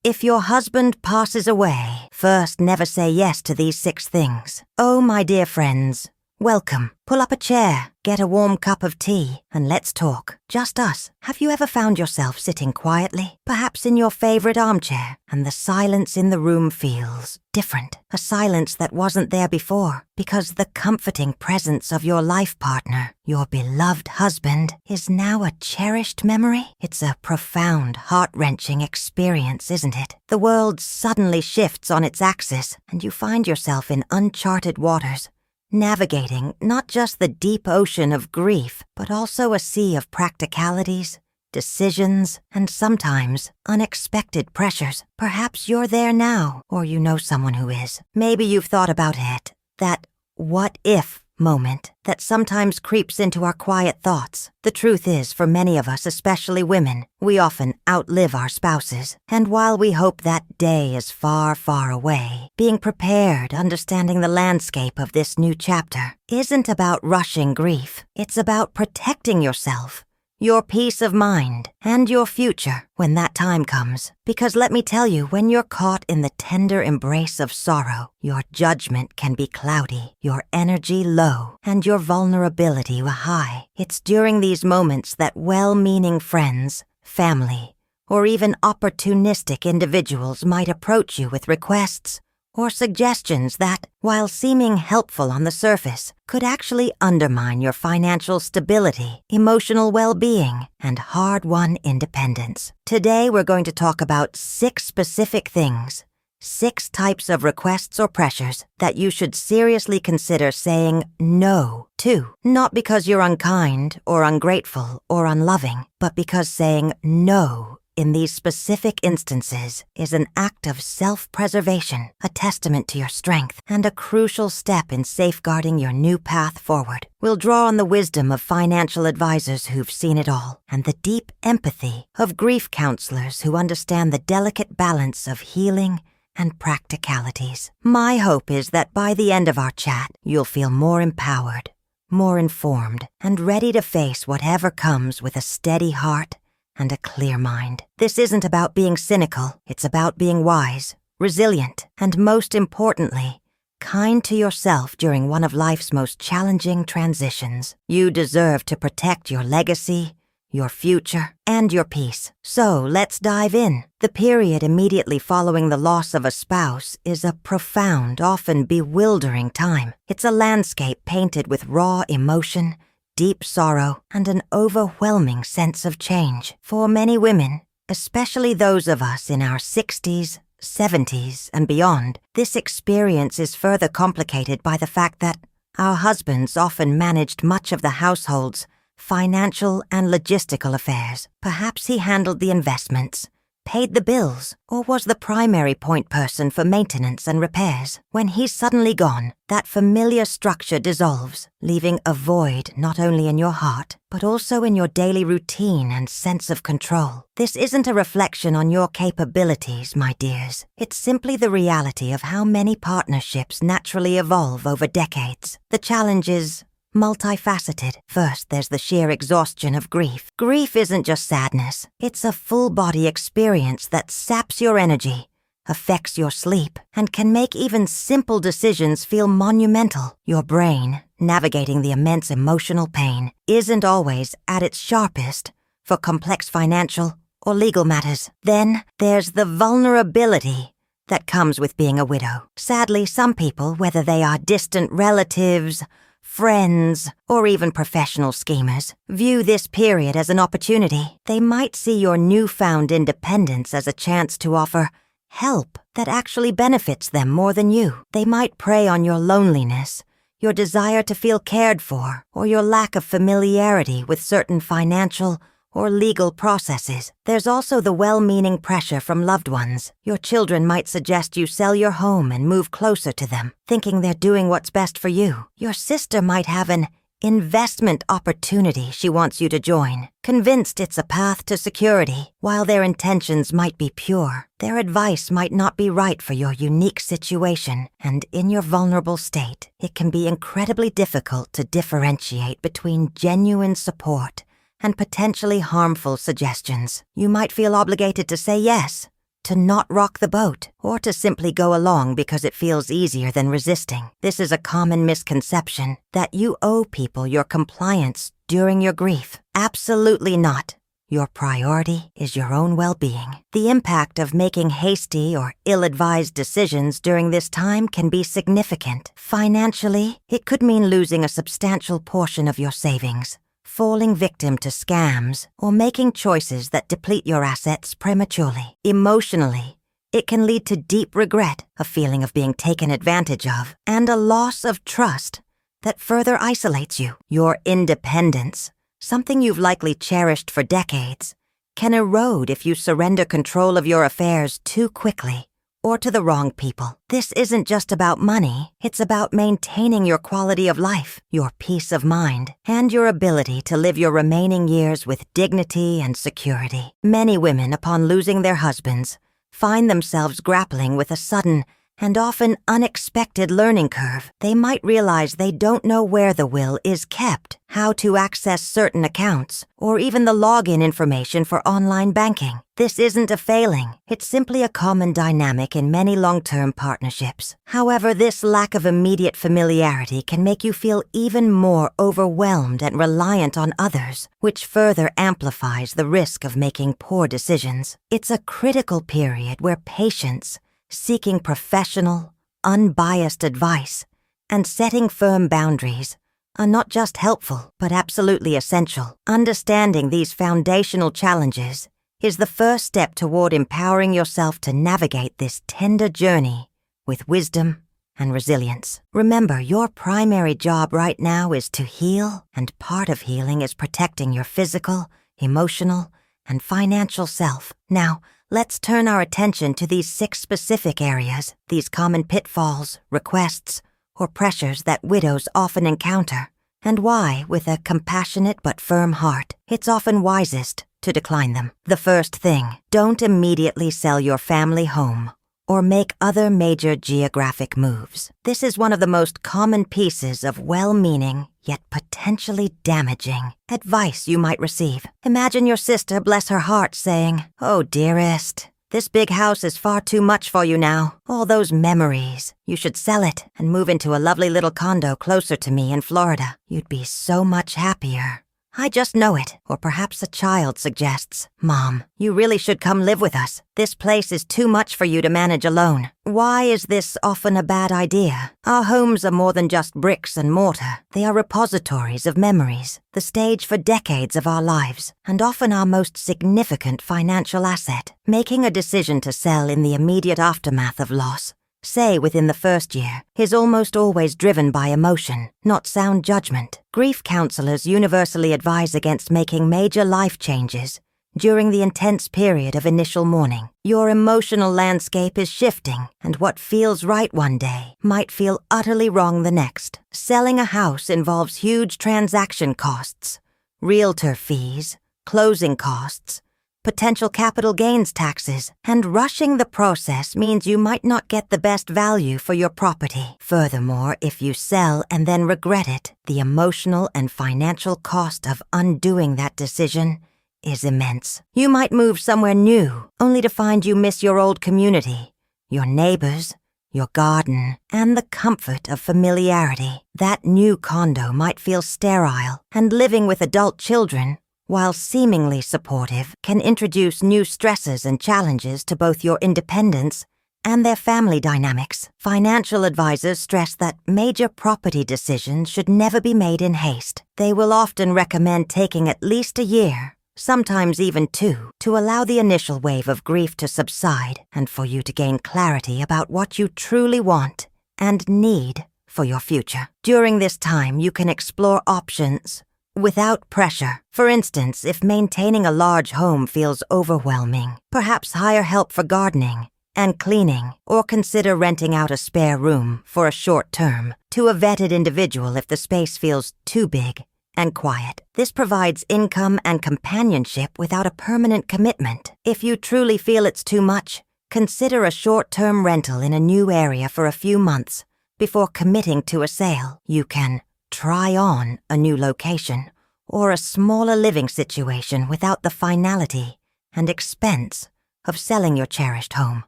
If your husband passes away, first never say yes to these 6 things. Oh, my dear friends, welcome. Pull up a chair, get a warm cup of tea, and let's talk. Just us. Have you ever found yourself sitting quietly, perhaps in your favorite armchair, and the silence in the room feels different? A silence that wasn't there before, because the comforting presence of your life partner, your beloved husband, is now a cherished memory? It's a profound, heart-wrenching experience, isn't it? The world suddenly shifts on its axis, and you find yourself in uncharted waters, navigating not just the deep ocean of grief, but also a sea of practicalities, decisions, and sometimes unexpected pressures. Perhaps you're there now, or you know someone who is. Maybe you've thought about it, that what-if moment that sometimes creeps into our quiet thoughts. The truth is, for many of us, especially women, we often outlive our spouses. And while we hope that day is far, far away, being prepared, understanding the landscape of this new chapter, isn't about rushing grief. It's about protecting yourself, your peace of mind, and your future when that time comes. Because let me tell you, when you're caught in the tender embrace of sorrow, your judgment can be cloudy, your energy low, and your vulnerability high. It's during these moments that well-meaning friends, family, or even opportunistic individuals might approach you with requests or suggestions that, while seeming helpful on the surface, could actually undermine your financial stability, emotional well-being, and hard-won independence. Today we're going to talk about 6 specific things, 6 types of requests or pressures that you should seriously consider saying no to. Not because you're unkind or ungrateful or unloving, but because saying no in these specific instances is an act of self-preservation, a testament to your strength, and a crucial step in safeguarding your new path forward. We'll draw on the wisdom of financial advisors who've seen it all, and the deep empathy of grief counselors who understand the delicate balance of healing and practicalities. My hope is that by the end of our chat, you'll feel more empowered, more informed, and ready to face whatever comes with a steady heart and a clear mind. This isn't about being cynical. It's about being wise, resilient, and most importantly, kind to yourself during one of life's most challenging transitions. You deserve to protect your legacy, your future, and your peace. So let's dive in. The period immediately following the loss of a spouse is a profound, often bewildering time. It's a landscape painted with raw emotion, deep sorrow, and an overwhelming sense of change. For many women, especially those of us in our 60s, 70s, and beyond, this experience is further complicated by the fact that our husbands often managed much of the household's financial and logistical affairs. Perhaps he handled the investments, paid the bills, or was the primary point person for maintenance and repairs. When he's suddenly gone, that familiar structure dissolves, leaving a void not only in your heart, but also in your daily routine and sense of control. This isn't a reflection on your capabilities, my dears. It's simply the reality of how many partnerships naturally evolve over decades. The challenge is multifaceted. First, there's the sheer exhaustion of grief. Grief isn't just sadness. It's a full-body experience that saps your energy, affects your sleep, and can make even simple decisions feel monumental. Your brain, navigating the immense emotional pain, isn't always at its sharpest for complex financial or legal matters. Then, there's the vulnerability that comes with being a widow. Sadly, some people, whether they are distant relatives, friends, or even professional schemers, view this period as an opportunity. They might see your newfound independence as a chance to offer help that actually benefits them more than you. They might prey on your loneliness, your desire to feel cared for, or your lack of familiarity with certain financial or legal processes. There's also the well-meaning pressure from loved ones. Your children might suggest you sell your home and move closer to them, thinking they're doing what's best for you. Your sister might have an investment opportunity she wants you to join, convinced it's a path to security. While their intentions might be pure, their advice might not be right for your unique situation, and in your vulnerable state, it can be incredibly difficult to differentiate between genuine support and potentially harmful suggestions. You might feel obligated to say yes to not rock the boat, or to simply go along because it feels easier than resisting. This is a common misconception that you owe people your compliance during your grief. Absolutely not. Your priority is your own well-being. The impact of making hasty or ill-advised decisions during this time can be significant. Financially, it could mean losing a substantial portion of your savings, falling victim to scams, or making choices that deplete your assets prematurely. Emotionally, it can lead to deep regret, a feeling of being taken advantage of, and a loss of trust that further isolates you. Your independence, something you've likely cherished for decades, can erode if you surrender control of your affairs too quickly or to the wrong people. This isn't just about money, it's about maintaining your quality of life, your peace of mind, and your ability to live your remaining years with dignity and security. Many women, upon losing their husbands, find themselves grappling with a sudden and often unexpected learning curve. They might realize they don't know where the will is kept, how to access certain accounts, or even the login information for online banking. This isn't a failing, it's simply a common dynamic in many long-term partnerships. However, this lack of immediate familiarity can make you feel even more overwhelmed and reliant on others, which further amplifies the risk of making poor decisions. It's a critical period where patience, seeking professional, unbiased advice, and setting firm boundaries are not just helpful, but absolutely essential. Understanding these foundational challenges is the first step toward empowering yourself to navigate this tender journey with wisdom and resilience. Remember, your primary job right now is to heal, and part of healing is protecting your physical, emotional, and financial self. Now, let's turn our attention to these 6 specific areas, these common pitfalls, requests, or pressures that widows often encounter, and why, with a compassionate but firm heart, it's often wisest to decline them. The first thing, don't immediately sell your family home or make other major geographic moves. This is one of the most common pieces of well-meaning, yet potentially damaging advice you might receive. Imagine your sister, bless her heart, saying, "Oh, dearest, this big house is far too much for you now. All those memories. You should sell it and move into a lovely little condo closer to me in Florida. You'd be so much happier. I just know it." Or perhaps a child suggests, "Mom, you really should come live with us. This place is too much for you to manage alone." Why is this often a bad idea? Our homes are more than just bricks and mortar. They are repositories of memories, the stage for decades of our lives, and often our most significant financial asset. Making a decision to sell in the immediate aftermath of loss, say within the first year, is almost always driven by emotion, not sound judgment. Grief counselors universally advise against making major life changes during the intense period of initial mourning. Your emotional landscape is shifting, and what feels right one day might feel utterly wrong the next. Selling a house involves huge transaction costs, realtor fees, closing costs, potential capital gains taxes, and rushing the process means you might not get the best value for your property. Furthermore, if you sell and then regret it, the emotional and financial cost of undoing that decision is immense. You might move somewhere new, only to find you miss your old community, your neighbors, your garden, and the comfort of familiarity. That new condo might feel sterile, and living with adult children, while seemingly supportive, can introduce new stresses and challenges to both your independence and their family dynamics. Financial advisors stress that major property decisions should never be made in haste. They will often recommend taking at least a year, sometimes even 2, to allow the initial wave of grief to subside and for you to gain clarity about what you truly want and need for your future. During this time, you can explore options without pressure. For instance, if maintaining a large home feels overwhelming, perhaps hire help for gardening and cleaning, or consider renting out a spare room for a short term to a vetted individual if the space feels too big and quiet. This provides income and companionship without a permanent commitment. If you truly feel it's too much, consider a short-term rental in a new area for a few months before committing to a sale. You can try on a new location or a smaller living situation without the finality and expense of selling your cherished home.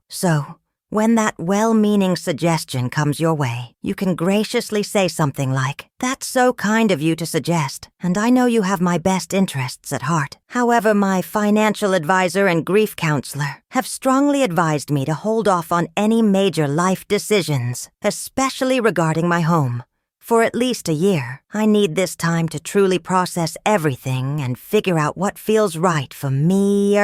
So, when that well-meaning suggestion comes your way, you can graciously say something like, "That's so kind of you to suggest, and I know you have my best interests at heart. However, my financial advisor and grief counselor have strongly advised me to hold off on any major life decisions, especially regarding my home. For at least a year, I need this time to truly process everything and figure out what feels right for me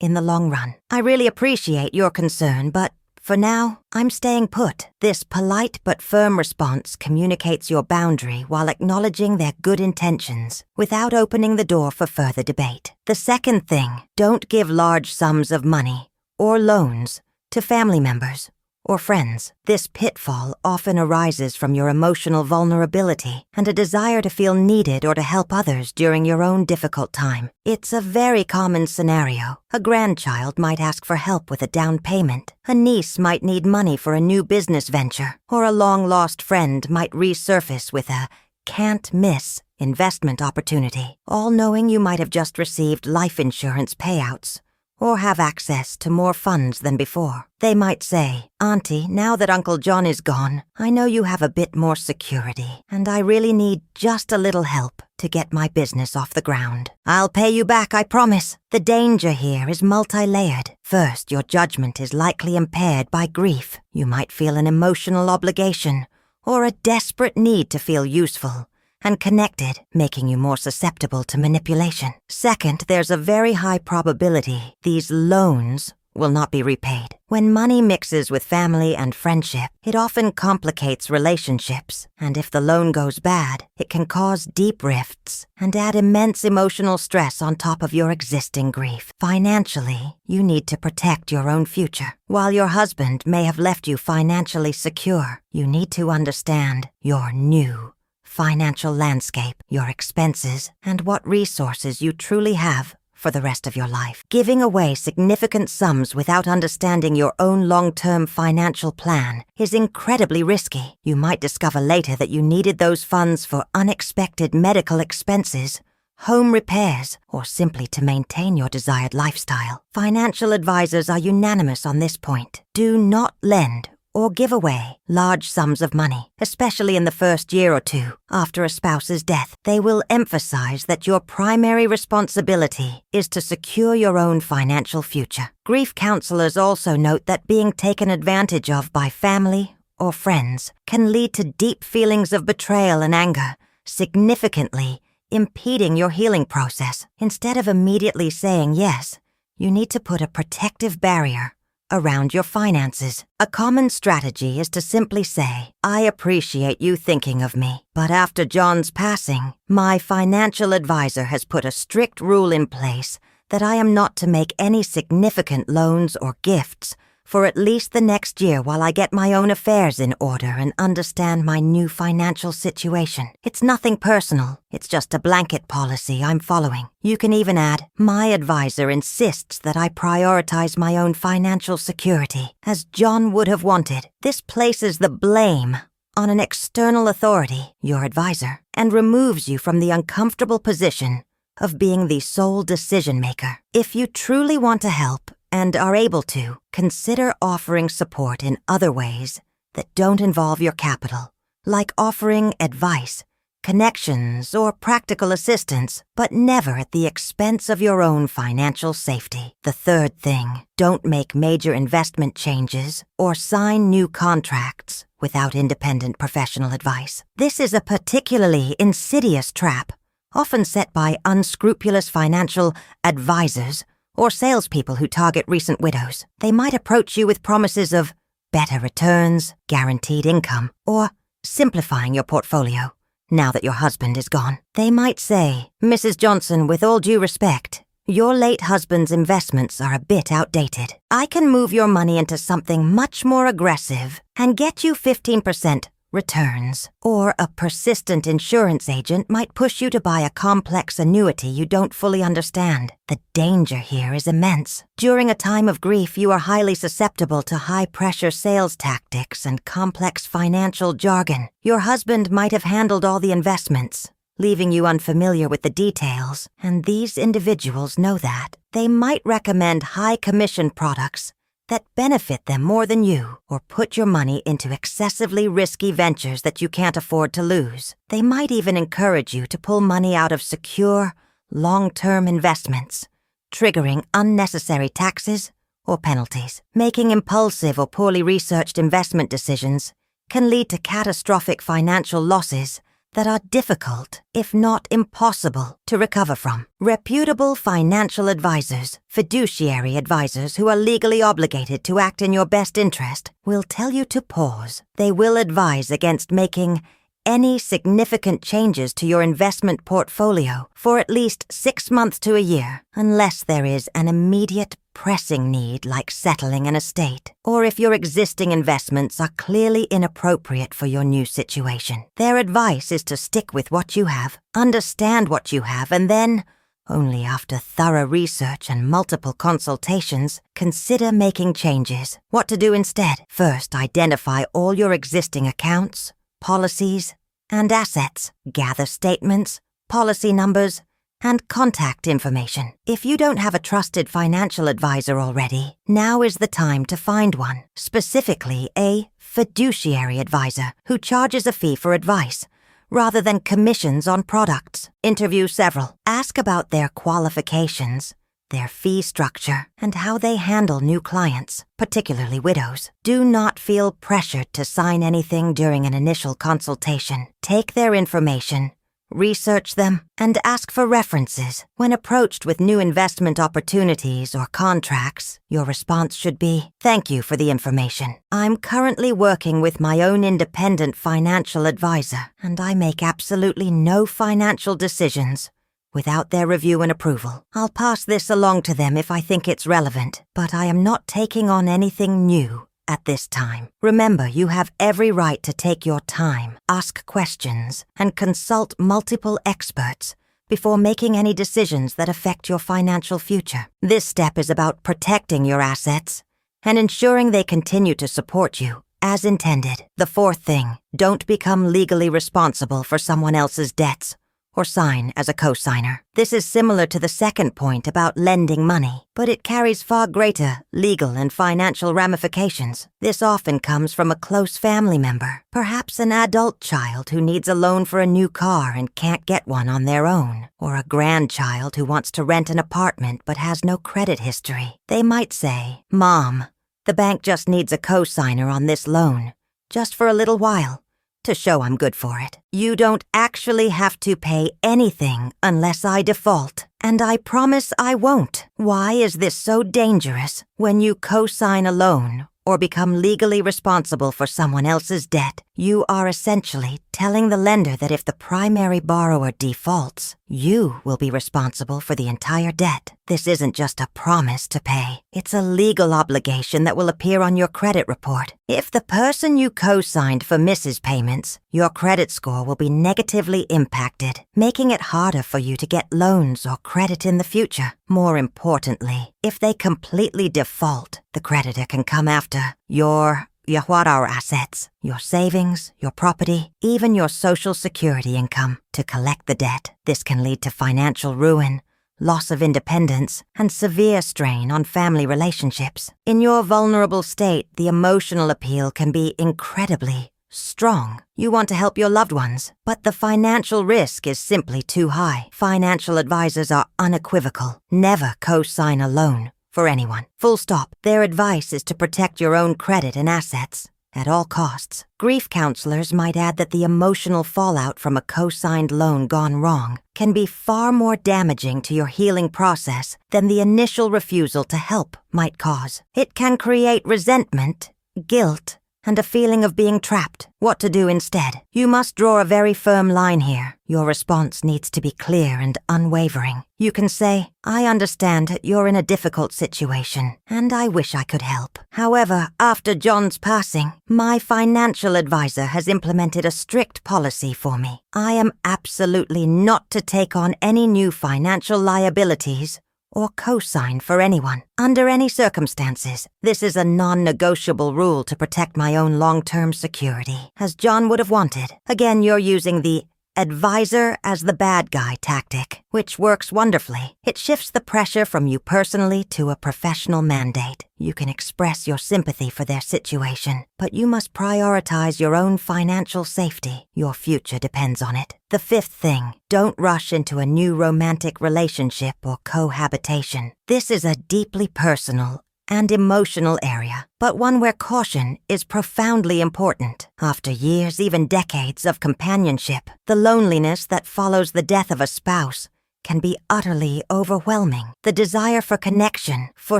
in the long run. I really appreciate your concern, but for now, I'm staying put." This polite but firm response communicates your boundary while acknowledging their good intentions, without opening the door for further debate. The second thing, don't give large sums of money or loans to family members or friends. This pitfall often arises from your emotional vulnerability and a desire to feel needed or to help others during your own difficult time. It's a very common scenario. A grandchild might ask for help with a down payment. A niece might need money for a new business venture, or a long-lost friend might resurface with a can't-miss investment opportunity, all knowing you might have just received life insurance payouts or have access to more funds than before. They might say, "Auntie, now that Uncle John is gone, I know you have a bit more security, and I really need just a little help to get my business off the ground. I'll pay you back, I promise." The danger here is multi-layered. First, your judgment is likely impaired by grief. You might feel an emotional obligation or a desperate need to feel useful and connected, making you more susceptible to manipulation. Second, there's a very high probability these loans will not be repaid. When money mixes with family and friendship, it often complicates relationships, and if the loan goes bad, it can cause deep rifts and add immense emotional stress on top of your existing grief. Financially, you need to protect your own future. While your husband may have left you financially secure, you need to understand your new financial landscape, your expenses, and what resources you truly have for the rest of your life. Giving away significant sums without understanding your own long-term financial plan is incredibly risky. You might discover later that you needed those funds for unexpected medical expenses, home repairs, or simply to maintain your desired lifestyle. Financial advisors are unanimous on this point. Do not lend or give away large sums of money, especially in the first year or two after a spouse's death. They will emphasize that your primary responsibility is to secure your own financial future. Grief counselors also note that being taken advantage of by family or friends can lead to deep feelings of betrayal and anger, significantly impeding your healing process. Instead of immediately saying yes, you need to put a protective barrier around your finances. A common strategy is to simply say, "I appreciate you thinking of me, but after John's passing, my financial advisor has put a strict rule in place that I am not to make any significant loans or gifts for at least the next year while I get my own affairs in order and understand my new financial situation. It's nothing personal, it's just a blanket policy I'm following." You can even add, "My advisor insists that I prioritize my own financial security, as John would have wanted." This places the blame on an external authority, your advisor, and removes you from the uncomfortable position of being the sole decision-maker. If you truly want to help, and are able to, consider offering support in other ways that don't involve your capital, like offering advice, connections, or practical assistance, but never at the expense of your own financial safety. The third thing, don't make major investment changes or sign new contracts without independent professional advice. This is a particularly insidious trap, often set by unscrupulous financial advisors or salespeople who target recent widows. They might approach you with promises of better returns, guaranteed income, or simplifying your portfolio now that your husband is gone. They might say, "Mrs. Johnson, with all due respect, your late husband's investments are a bit outdated. I can move your money into something much more aggressive and get you 15% returns." Or a persistent insurance agent might push you to buy a complex annuity you don't fully understand. The danger here is immense. During a time of grief, you are highly susceptible to high-pressure sales tactics and complex financial jargon. Your husband might have handled all the investments, leaving you unfamiliar with the details, and these individuals know that. They might recommend high-commission products that benefit them more than you, or put your money into excessively risky ventures that you can't afford to lose. They might even encourage you to pull money out of secure, long-term investments, triggering unnecessary taxes or penalties. Making impulsive or poorly researched investment decisions can lead to catastrophic financial losses that are difficult, if not impossible, to recover from. Reputable financial advisors, fiduciary advisors who are legally obligated to act in your best interest, will tell you to pause. They will advise against making any significant changes to your investment portfolio for at least 6 months to a year, unless there is an immediate pressing need like settling an estate, or if your existing investments are clearly inappropriate for your new situation. Their advice is to stick with what you have, understand what you have, and then, only after thorough research and multiple consultations, consider making changes. What to do instead? First, identify all your existing accounts, policies, and assets. Gather statements, policy numbers, and contact information. If you don't have a trusted financial advisor already, now is the time to find one, specifically a fiduciary advisor who charges a fee for advice rather than commissions on products. Interview several. Ask about their qualifications, their fee structure, and how they handle new clients, particularly widows. Do not feel pressured to sign anything during an initial consultation. Take their information, research them, and ask for references. When approached with new investment opportunities or contracts, your response should be, "Thank you for the information. I'm currently working with my own independent financial advisor, and I make absolutely no financial decisions without their review and approval. I'll pass this along to them if I think it's relevant, but I am not taking on anything new at this time." Remember, you have every right to take your time, ask questions, and consult multiple experts before making any decisions that affect your financial future. This step is about protecting your assets and ensuring they continue to support you as intended. The fourth thing, don't become legally responsible for someone else's debts or sign as a co-signer. This is similar to the second point about lending money, but it carries far greater legal and financial ramifications. This often comes from a close family member, perhaps an adult child who needs a loan for a new car and can't get one on their own, or a grandchild who wants to rent an apartment but has no credit history. They might say, "Mom, the bank just needs a co-signer on this loan, just for a little while, to show I'm good for it. You don't actually have to pay anything unless I default, and I promise I won't." Why is this so dangerous? When you co-sign a loan or become legally responsible for someone else's debt, you are essentially telling the lender that if the primary borrower defaults, you will be responsible for the entire debt. This isn't just a promise to pay. It's a legal obligation that will appear on your credit report. If the person you co-signed for misses payments, your credit score will be negatively impacted, making it harder for you to get loans or credit in the future. More importantly, if they completely default, the creditor can come after your assets, your savings, your property, even your Social Security income to collect the debt. This can lead to financial ruin, loss of independence, and severe strain on family relationships. In your vulnerable state, the emotional appeal can be incredibly strong. You want to help your loved ones, but the financial risk is simply too high. Financial advisors are unequivocal. Never co-sign a loan for anyone. Full stop. Their advice is to protect your own credit and assets at all costs. Grief counselors might add that the emotional fallout from a co-signed loan gone wrong can be far more damaging to your healing process than the initial refusal to help might cause. It can create resentment, guilt, and a feeling of being trapped. What to do instead? You must draw a very firm line here. Your response needs to be clear and unwavering. You can say, "I understand you're in a difficult situation, and I wish I could help. However, after John's passing, my financial advisor has implemented a strict policy for me. I am absolutely not to take on any new financial liabilities or co-sign for anyone, under any circumstances. This is a non-negotiable rule to protect my own long-term security, as John would have wanted." Again, you're using the advisor as the bad guy tactic, which works wonderfully. It shifts the pressure from you personally to a professional mandate. You can express your sympathy for their situation, but you must prioritize your own financial safety. Your future depends on it. The fifth thing, don't rush into a new romantic relationship or cohabitation. This is a deeply personal and emotional area, but one where caution is profoundly important. After years, even decades of companionship, the loneliness that follows the death of a spouse can be utterly overwhelming. The desire for connection, for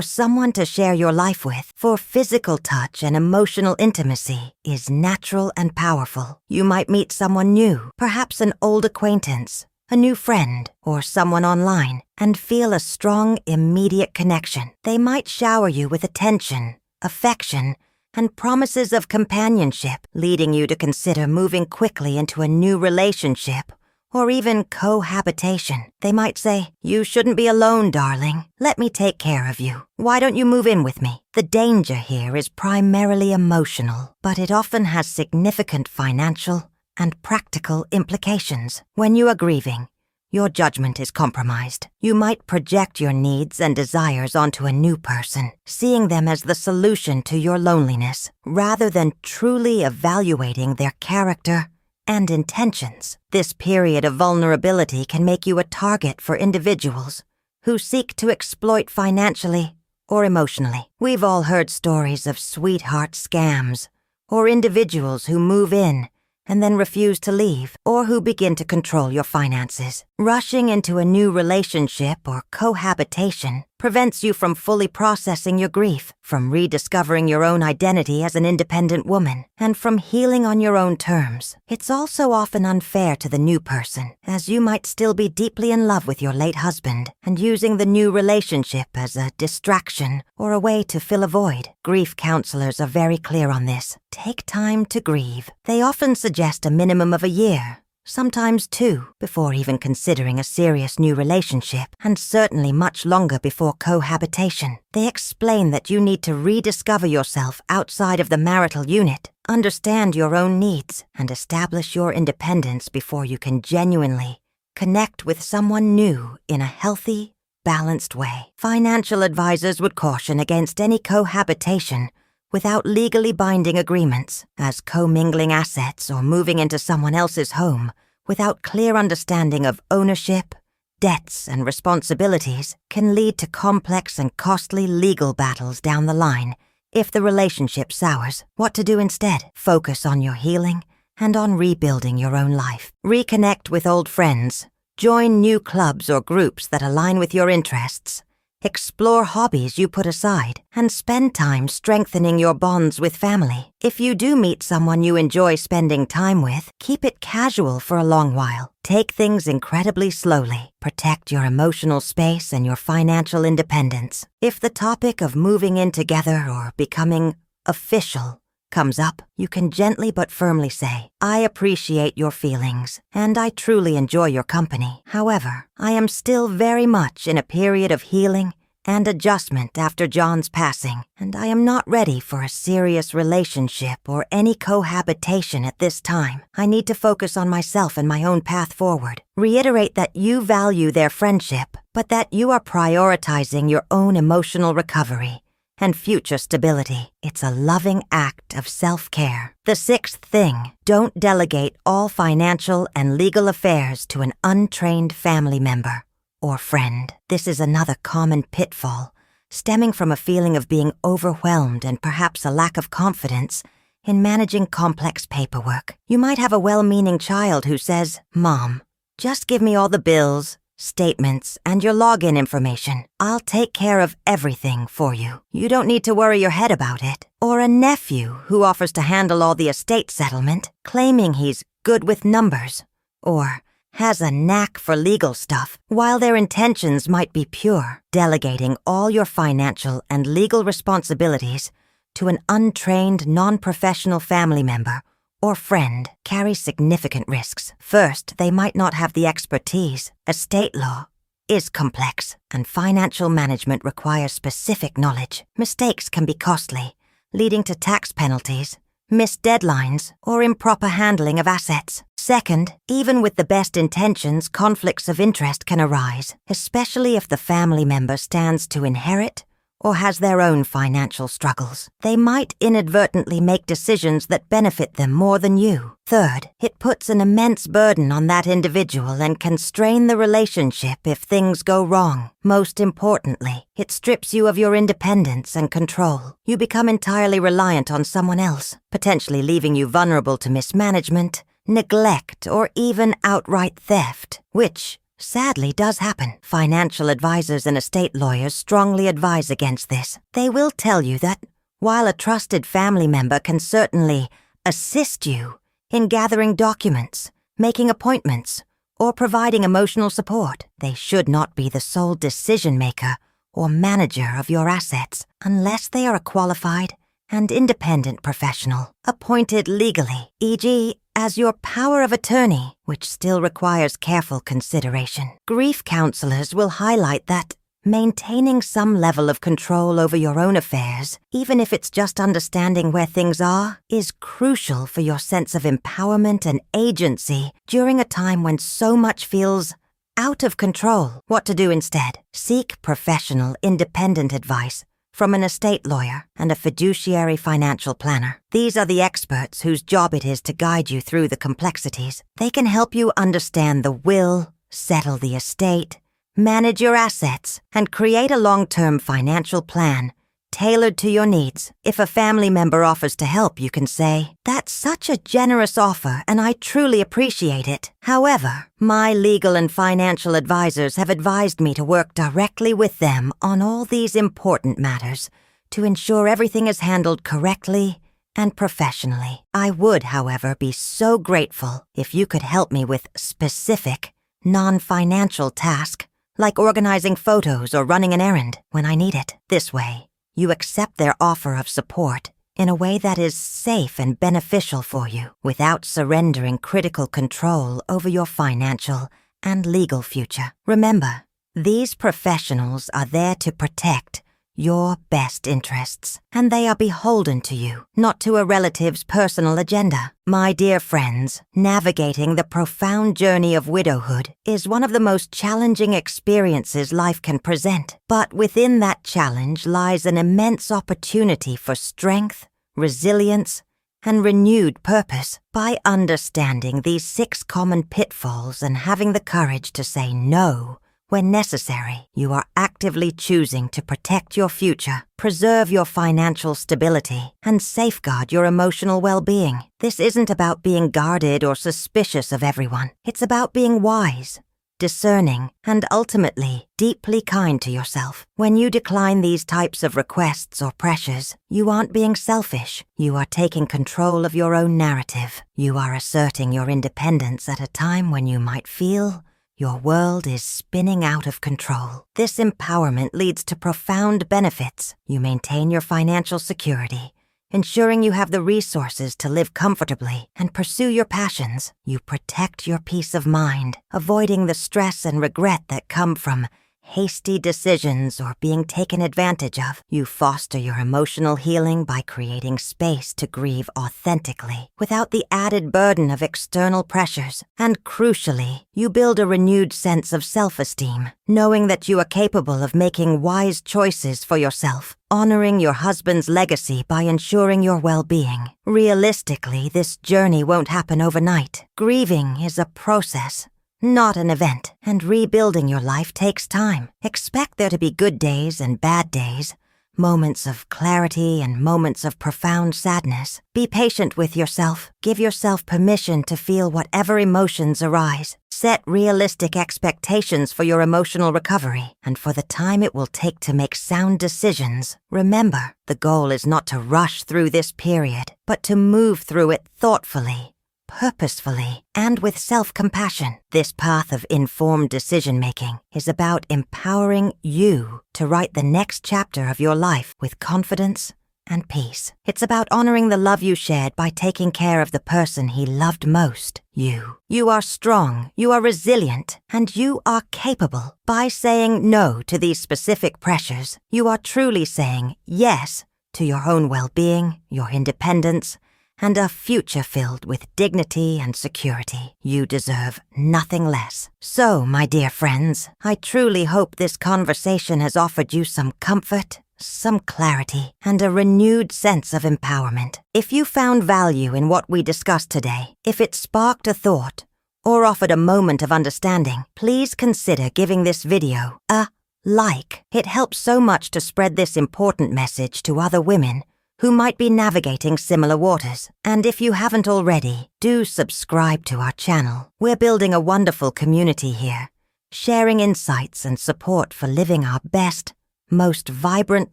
someone to share your life with, for physical touch and emotional intimacy is natural and powerful. You might meet someone new, perhaps an old acquaintance, a new friend, or someone online, and feel a strong, immediate connection. They might shower you with attention, affection, and promises of companionship, leading you to consider moving quickly into a new relationship or even cohabitation. They might say, "You shouldn't be alone, darling. Let me take care of you. Why don't you move in with me?" The danger here is primarily emotional, but it often has significant financial and practical implications. When you are grieving, your judgment is compromised. You might project your needs and desires onto a new person, seeing them as the solution to your loneliness, rather than truly evaluating their character and intentions. This period of vulnerability can make you a target for individuals who seek to exploit financially or emotionally. We've all heard stories of sweetheart scams, or individuals who move in and then refuse to leave, or who begin to control your finances. Rushing into a new relationship or cohabitation prevents you from fully processing your grief, from rediscovering your own identity as an independent woman, and from healing on your own terms. It's also often unfair to the new person, as you might still be deeply in love with your late husband and using the new relationship as a distraction or a way to fill a void. Grief counselors are very clear on this. Take time to grieve. They often suggest a minimum of a year, sometimes 2, before even considering a serious new relationship, and certainly much longer before cohabitation. They explain that you need to rediscover yourself outside of the marital unit, understand your own needs, and establish your independence before you can genuinely connect with someone new in a healthy, balanced way. Financial advisors would caution against any cohabitation without legally binding agreements, as commingling assets or moving into someone else's home without clear understanding of ownership, debts, and responsibilities can lead to complex and costly legal battles down the line if the relationship sours. What to do instead? Focus on your healing and on rebuilding your own life. Reconnect with old friends. Join new clubs or groups that align with your interests. Explore hobbies you put aside, and spend time strengthening your bonds with family. If you do meet someone you enjoy spending time with, keep it casual for a long while. Take things incredibly slowly. Protect your emotional space and your financial independence. If the topic of moving in together or becoming official comes up, you can gently but firmly say, "I appreciate your feelings, and I truly enjoy your company. However, I am still very much in a period of healing and adjustment after John's passing, and I am not ready for a serious relationship or any cohabitation at this time. I need to focus on myself and my own path forward." Reiterate that you value their friendship, but that you are prioritizing your own emotional recovery and future stability. It's a loving act of self-care. The sixth thing, don't delegate all financial and legal affairs to an untrained family member or friend. This is another common pitfall, stemming from a feeling of being overwhelmed and perhaps a lack of confidence in managing complex paperwork. You might have a well-meaning child who says, "Mom, just give me all the bills, statements, and your login information. I'll take care of everything for you. You don't need to worry your head about it." Or a nephew who offers to handle all the estate settlement, claiming he's good with numbers, or has a knack for legal stuff, while their intentions might be pure. Delegating all your financial and legal responsibilities to an untrained, non-professional family member or friend carries significant risks. First, they might not have the expertise. Estate law is complex, and financial management requires specific knowledge. Mistakes can be costly, leading to tax penalties missed deadlines, or improper handling of assets. Second, even with the best intentions, conflicts of interest can arise, especially if the family member stands to inherit or has their own financial struggles. They might inadvertently make decisions that benefit them more than you. Third, it puts an immense burden on that individual and can strain the relationship if things go wrong. Most importantly, it strips you of your independence and control. You become entirely reliant on someone else, potentially leaving you vulnerable to mismanagement, neglect, or even outright theft, which sadly does happen. Financial advisors and estate lawyers strongly advise against this. They will tell you that while a trusted family member can certainly assist you in gathering documents, making appointments, or providing emotional support, they should not be the sole decision maker or manager of your assets unless they are a qualified and independent professional, appointed legally, e.g., as your power of attorney, which still requires careful consideration. Grief counselors will highlight that maintaining some level of control over your own affairs, even if it's just understanding where things are, is crucial for your sense of empowerment and agency during a time when so much feels out of control. What to do instead? Seek professional, independent advice from an estate lawyer and a fiduciary financial planner. These are the experts whose job it is to guide you through the complexities. They can help you understand the will, settle the estate, manage your assets, and create a long-term financial plan tailored to your needs. If a family member offers to help, you can say, "That's such a generous offer, and I truly appreciate it. However, my legal and financial advisors have advised me to work directly with them on all these important matters to ensure everything is handled correctly and professionally. I would, however, be so grateful if you could help me with specific, non-financial tasks, like organizing photos or running an errand when I need it." This way, you accept their offer of support in a way that is safe and beneficial for you, without surrendering critical control over your financial and legal future. Remember, these professionals are there to protect your best interests, and they are beholden to you, not to a relative's personal agenda. My dear friends, navigating the profound journey of widowhood is one of the most challenging experiences life can present. But within that challenge lies an immense opportunity for strength, resilience, and renewed purpose. By understanding these 6 common pitfalls and having the courage to say no when necessary, you are actively choosing to protect your future, preserve your financial stability, and safeguard your emotional well-being. This isn't about being guarded or suspicious of everyone. It's about being wise, discerning, and ultimately deeply kind to yourself. When you decline these types of requests or pressures, you aren't being selfish. You are taking control of your own narrative. You are asserting your independence at a time when you might feel your world is spinning out of control. This empowerment leads to profound benefits. You maintain your financial security, ensuring you have the resources to live comfortably and pursue your passions. You protect your peace of mind, avoiding the stress and regret that come from hasty decisions or being taken advantage of. You foster your emotional healing by creating space to grieve authentically without the added burden of external pressures. And crucially, you build a renewed sense of self-esteem, knowing that you are capable of making wise choices for yourself, honoring your husband's legacy by ensuring your well-being. Realistically, this journey won't happen overnight. Grieving is a process, not an event, and rebuilding your life takes time. Expect there to be good days and bad days, moments of clarity and moments of profound sadness. Be patient with yourself. Give yourself permission to feel whatever emotions arise. Set realistic expectations for your emotional recovery and for the time it will take to make sound decisions. Remember, the goal is not to rush through this period, but to move through it thoughtfully, purposefully, and with self-compassion. This path of informed decision-making is about empowering you to write the next chapter of your life with confidence and peace. It's about honoring the love you shared by taking care of the person he loved most, you. You are strong, you are resilient, and you are capable. By saying no to these specific pressures, you are truly saying yes to your own well-being, your independence, and a future filled with dignity and security. You deserve nothing less. So, my dear friends, I truly hope this conversation has offered you some comfort, some clarity, and a renewed sense of empowerment. If you found value in what we discussed today, if it sparked a thought, or offered a moment of understanding, please consider giving this video a like. It helps so much to spread this important message to other women who might be navigating similar waters. And if you haven't already, do subscribe to our channel. We're building a wonderful community here, sharing insights and support for living our best, most vibrant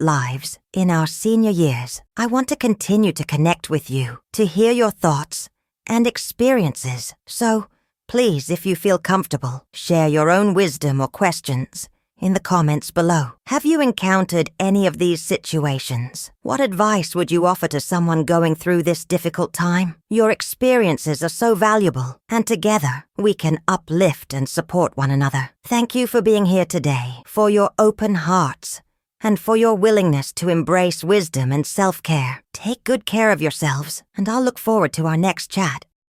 lives in our senior years. I want to continue to connect with you, to hear your thoughts and experiences. So, please, if you feel comfortable, share your own wisdom or questions in the comments below. Have you encountered any of these situations? What advice would you offer to someone going through this difficult time? Your experiences are so valuable, and together we can uplift and support one another. Thank you for being here today, for your open hearts, and for your willingness to embrace wisdom and self-care. Take good care of yourselves, and I'll look forward to our next chat.